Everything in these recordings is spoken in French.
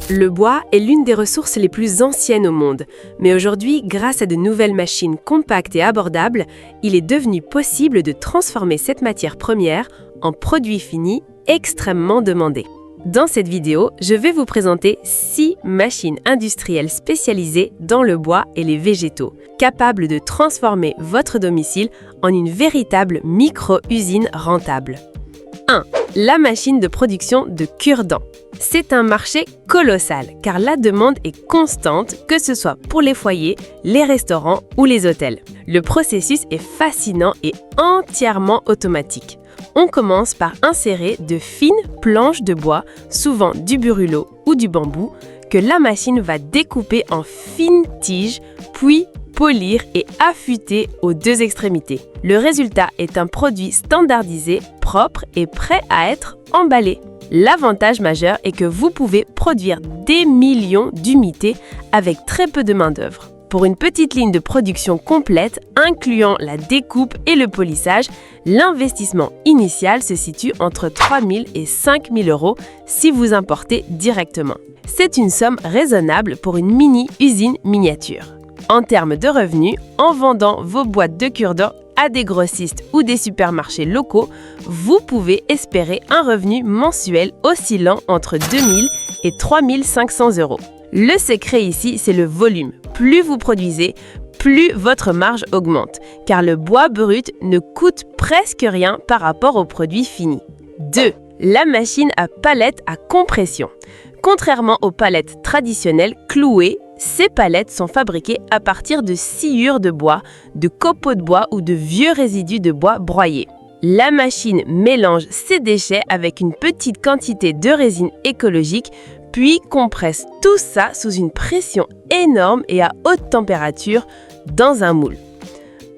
Le bois est l'une des ressources les plus anciennes au monde, mais aujourd'hui, grâce à de nouvelles machines compactes et abordables, il est devenu possible de transformer cette matière première en produits finis extrêmement demandés. Dans cette vidéo, je vais vous présenter 6 machines industrielles spécialisées dans le bois et les végétaux, capables de transformer votre domicile en une véritable micro-usine rentable. 1. La machine de production de cure-dents. C'est un marché colossal car la demande est constante, que ce soit pour les foyers, les restaurants ou les hôtels. Le processus est fascinant et entièrement automatique. On commence par insérer de fines planches de bois, souvent du burulot ou du bambou, que la machine va découper en fines tiges, puis polir et affûter aux 2 extrémités. Le résultat est un produit standardisé, propre et prêt à être emballé. L'avantage majeur est que vous pouvez produire des millions d'unités avec très peu de main-d'œuvre. Pour une petite ligne de production complète, incluant la découpe et le polissage, l'investissement initial se situe entre 3 000 et 5 000 euros si vous importez directement. C'est une somme raisonnable pour une mini-usine miniature. En termes de revenus, en vendant vos boîtes de cure-dents à des grossistes ou des supermarchés locaux, vous pouvez espérer un revenu mensuel oscillant entre 2 000 et 3 500 euros. Le secret ici, c'est le volume. Plus vous produisez, plus votre marge augmente, car le bois brut ne coûte presque rien par rapport aux produits finis. 2. La machine à palettes à compression. Contrairement aux palettes traditionnelles clouées, ces palettes sont fabriquées à partir de sciures de bois, de copeaux de bois ou de vieux résidus de bois broyés. La machine mélange ces déchets avec une petite quantité de résine écologique, puis compresse tout ça sous une pression énorme et à haute température dans un moule.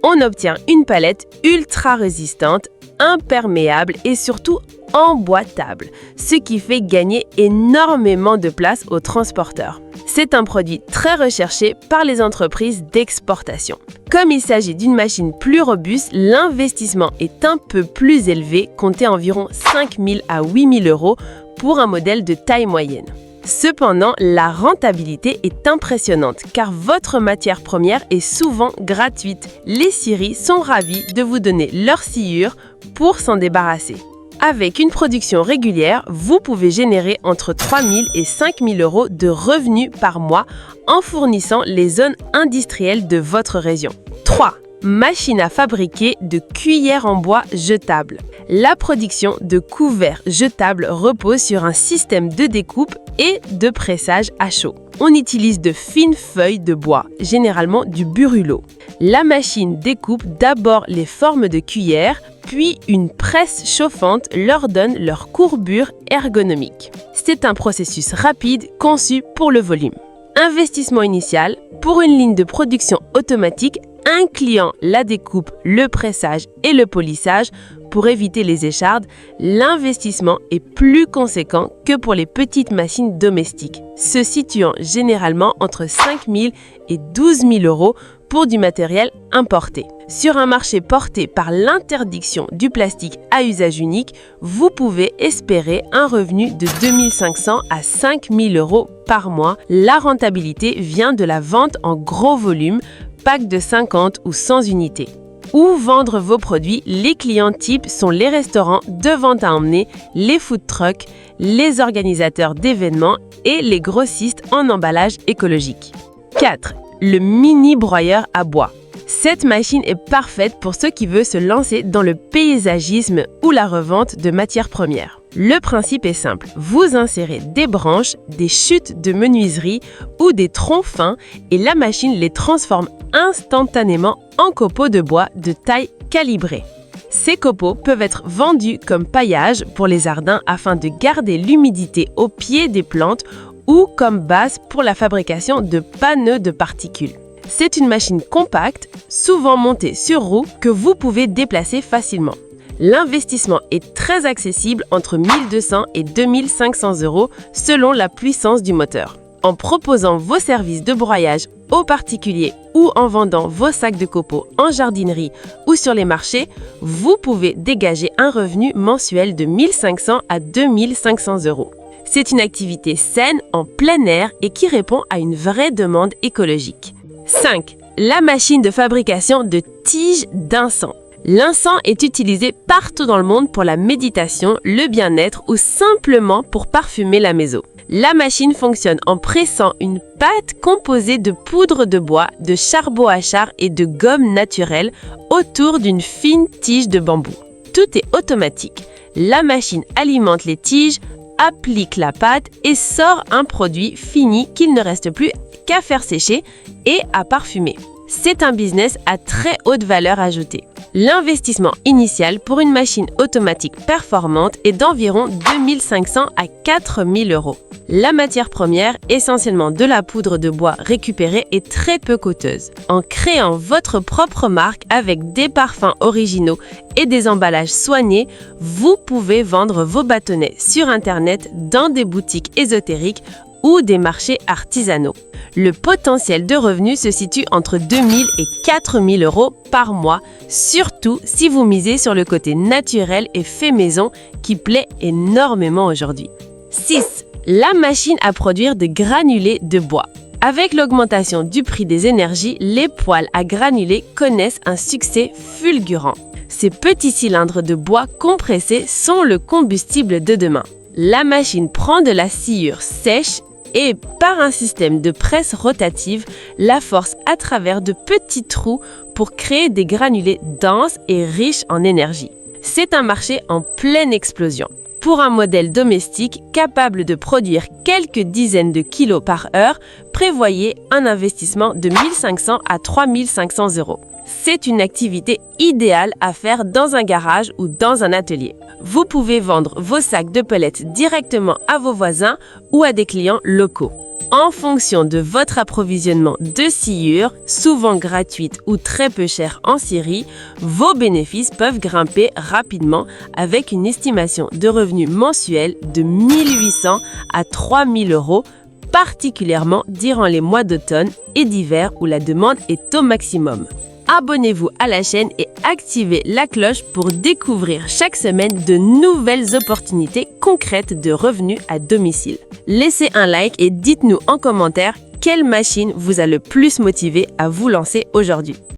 On obtient une palette ultra résistante, imperméable et surtout emboîtable, ce qui fait gagner énormément de place aux transporteurs. C'est un produit très recherché par les entreprises d'exportation. Comme il s'agit d'une machine plus robuste, l'investissement est un peu plus élevé, comptez environ 5 000 à 8 000 euros pour un modèle de taille moyenne. Cependant, la rentabilité est impressionnante car votre matière première est souvent gratuite. Les scieries sont ravis de vous donner leur sciure pour s'en débarrasser. Avec une production régulière, vous pouvez générer entre 3 000 et 5 000 euros de revenus par mois en fournissant les zones industrielles de votre région. 3. Machine à fabriquer de cuillères en bois jetables. La production de couverts jetables repose sur un système de découpe et de pressage à chaud. On utilise de fines feuilles de bois, généralement du burulot. La machine découpe d'abord les formes de cuillères, puis une presse chauffante leur donne leur courbure ergonomique. C'est un processus rapide conçu pour le volume. Investissement initial pour une ligne de production automatique incluant la découpe, le pressage et le polissage pour éviter les échardes, l'investissement est plus conséquent que pour les petites machines domestiques, se situant généralement entre 5 000 et 12 000 euros pour du matériel importé. Sur un marché porté par l'interdiction du plastique à usage unique, vous pouvez espérer un revenu de 2 500 à 5 000 euros par mois. La rentabilité vient de la vente en gros volume, pack de 50 ou 100 unités. Où vendre vos produits, les clients types sont les restaurants de vente à emmener, les food trucks, les organisateurs d'événements et les grossistes en emballage écologique. 4. Le mini broyeur à bois. Cette machine est parfaite pour ceux qui veulent se lancer dans le paysagisme ou la revente de matières premières. Le principe est simple, vous insérez des branches, des chutes de menuiserie ou des troncs fins et la machine les transforme instantanément en copeaux de bois de taille calibrée. Ces copeaux peuvent être vendus comme paillage pour les jardins afin de garder l'humidité au pied des plantes ou comme base pour la fabrication de pneus de particules. C'est une machine compacte, souvent montée sur roue, que vous pouvez déplacer facilement. L'investissement est très accessible entre 1 200 et 2 500 euros selon la puissance du moteur. En proposant vos services de broyage aux particuliers ou en vendant vos sacs de copeaux en jardinerie ou sur les marchés, vous pouvez dégager un revenu mensuel de 1 500 à 2 500 euros. C'est une activité saine en plein air et qui répond à une vraie demande écologique. 5. La machine de fabrication de tiges d'encens. L'encens est utilisé partout dans le monde pour la méditation, le bien-être ou simplement pour parfumer la maison. La machine fonctionne en pressant une pâte composée de poudre de bois, de charbon à char et de gomme naturelle autour d'une fine tige de bambou. Tout est automatique. La machine alimente les tiges, applique la pâte et sort un produit fini qu'il ne reste plus qu'à faire sécher et à parfumer. C'est un business à très haute valeur ajoutée. L'investissement initial pour une machine automatique performante est d'environ 2 500 à 4 000 euros. La matière première, essentiellement de la poudre de bois récupérée, est très peu coûteuse. En créant votre propre marque avec des parfums originaux et des emballages soignés, vous pouvez vendre vos bâtonnets sur Internet dans des boutiques ésotériques ou des marchés artisanaux. Le potentiel de revenus se situe entre 2 000 et 4 000 euros par mois, surtout si vous misez sur le côté naturel et fait maison qui plaît énormément aujourd'hui. 6. La machine à produire des granulés de bois. Avec l'augmentation du prix des énergies, les poêles à granulés connaissent un succès fulgurant. Ces petits cylindres de bois compressés sont le combustible de demain. La machine prend de la sciure sèche et, par un système de presse rotative, la force à travers de petits trous pour créer des granulés denses et riches en énergie. C'est un marché en pleine explosion. Pour un modèle domestique capable de produire quelques dizaines de kilos par heure, prévoyez un investissement de 1 500 à 3 500 euros. C'est une activité idéale à faire dans un garage ou dans un atelier. Vous pouvez vendre vos sacs de pellets directement à vos voisins ou à des clients locaux. En fonction de votre approvisionnement de sciure, souvent gratuite ou très peu chère en Syrie, vos bénéfices peuvent grimper rapidement avec une estimation de revenus mensuels de 1 800 à 3 000 euros, particulièrement durant les mois d'automne et d'hiver où la demande est au maximum. Abonnez-vous à la chaîne et activez la cloche pour découvrir chaque semaine de nouvelles opportunités concrètes de revenus à domicile. Laissez un like et dites-nous en commentaire quelle machine vous a le plus motivé à vous lancer aujourd'hui.